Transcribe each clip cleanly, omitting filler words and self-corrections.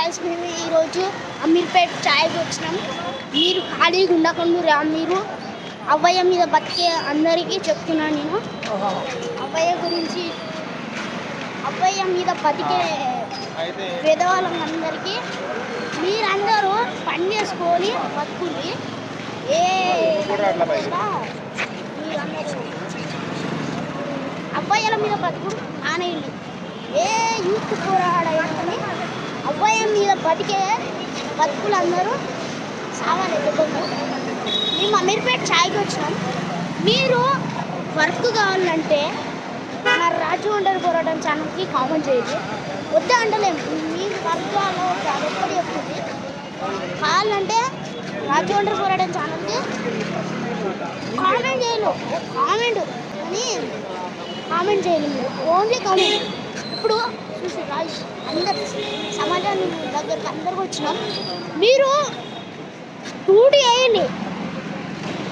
Guys మేము ఈరోజు అమీర్పేట ఛాయ్కి వచ్చినాం. మీరు ఖాళీగా ఉండకుండా మీరు అవ్వయ్య మీద బతికే అందరికీ చెప్తున్నాను నేను. అవ్వయ్య గురించి అవ్వయ్య మీద బతికే పేదవాళ్ళందరికీ మీరందరూ పని చేసుకొని బతుకుని మీరందరూ అవ్వయ్యల మీద బతుకుడు ఆనేయండి. ఏ యూత్ పోరాడని అవ్వయ్య మీద బతికే బతుకులందరూ సావాలి. మేము అమీర్పేట ఛాయ్కి వచ్చినాం. మీరు వర్క్ కావాలంటే మన రాజు ఒంటరి పోరాటం ఛానల్కి కామెంట్ చేయండి. వద్దా అంటలేము, మీరు వర్గాలో ఒక్కటి చెప్తుంది కావాలంటే రాజు ఒంటరి పోరాటం ఛానల్కి కామెంట్ చేయను. కామెంట్ అని కామెంట్ చేయాలి మీరు, ఓన్లీ కామెంట్. ఇప్పుడు చూసి రాజు అందరు సమాజాన్ని దగ్గరికి అందరికి వచ్చినాం. మీరు టూటీ వేయండి.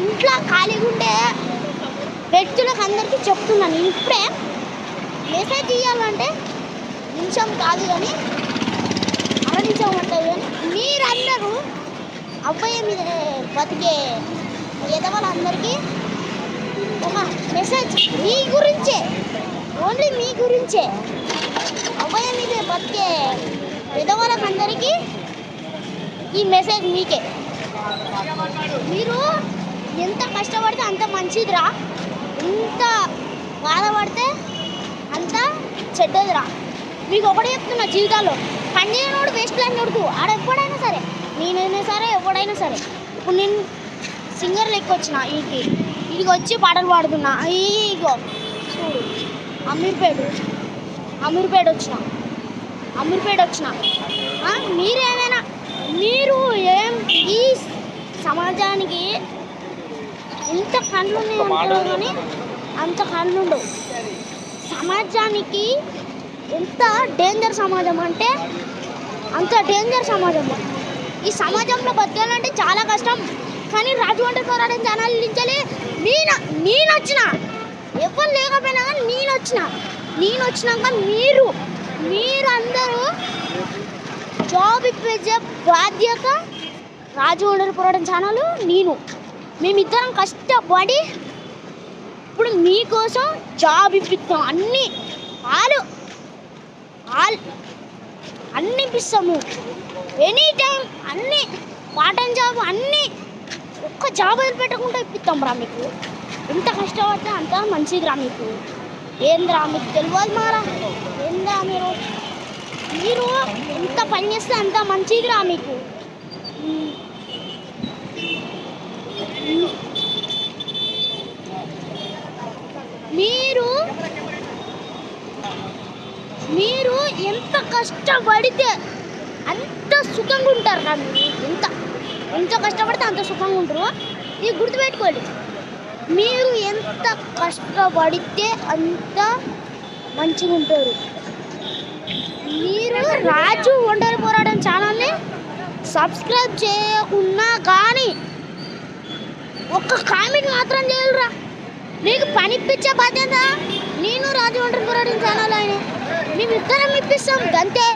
ఇంట్లో ఖాళీగా ఉండే వ్యక్తులకు అందరికీ చెప్తున్నాను. ఇప్పుడే మెసేజ్ ఇవ్వాలంటే నిమిషం కాదు కానీ నిమిషం ఉంటుంది. కానీ మీరందరూ అబ్బాయి మీద బతికే ఎదవాళ్ళందరికీ ఒక మెసేజ్ మీ గురించే, ఓన్లీ మీ గురించే. అబ్బాయి మీద బతికే ఎదవాళ్ళకందరికీ ఈ మెసేజ్ మీకే. మీరు ఎంత కష్టపడితే అంత మంచిదిరా, ఎంత బాధపడితే అంత చెడ్డదిరా. మీకు ఒకటే చెప్తున్నా, జీవితాల్లో పని చేయనోడు వేస్ట్ లైన్ కొడుతూ ఆడ ఎప్పుడైనా సరే, నేనైనా సరే ఎవడైనా సరే. ఇప్పుడు నేను సింగర్ లెక్క వచ్చిన ఇదికి వచ్చి పాటలు పాడుతున్నా. ఇగో చూడు అమీర్పేట వచ్చిన మీరేమైనా మీరు ఏం ఈ సమాజానికి ఎంత కళ్ళు ఉన్నాయంటారో కానీ అంత కళ్ళు ఉండవు. సమాజానికి ఎంత డేంజర్ సమాజం అంటే అంత డేంజర్ సమాజం. ఈ సమాజంలో బతకాలంటే చాలా కష్టం. కానీ రాజు ఒంటరి పోరాటం ఛానల్ నుంచి నేను వచ్చిన, ఎవరు లేకపోయినా కానీ నేను వచ్చినాక మీరందరూ జాబ్ ఇప్పించే బాధ్యత రాజు ఒంటరి పోరాటం ఛానల్ మేమిద్దరం కష్టపడి ఇప్పుడు మీకోసం జాబ్ ఇప్పిస్తాం. అన్నీ ఇప్పిస్తాము. ఎనీ టైం అన్నీ పార్ట్-టైం జాబ్ అన్నీ ఒక్క జాబ్ వదిలిపెట్టకుండా ఇప్పిస్తాం రా. మీకు ఎంత కష్టపడితే అంత మంచిది రా. మీకు ఏంద్రా మీకు తెలియదు మారా. ఏంద్రా మీరు ఎంత పని చేస్తే అంత మంచిది రా. మీకు మీరు ఎంత కష్టపడితే అంత సుఖంగా ఉంటారు రా. మీరు ఎంత కష్టపడితే అంత సుఖంగా ఉంటారు. ఇది గుర్తుపెట్టుకోండి. మీరు ఎంత కష్టపడితే అంత మంచిగా ఉంటారు. మీరు రాజు ఒంటరి పోరాటం ఛానల్ని సబ్స్క్రైబ్ చేయకున్నా కానీ ఒక్క కామెంట్ మాత్రం చేయరురా. మీకు పని ఇప్పించే బాధ్యత నేను రాజు ఒంటరి పోరాటం ఛానల్ ఆయన మేమిద్దరం ఇప్పిస్తాం. అంతే.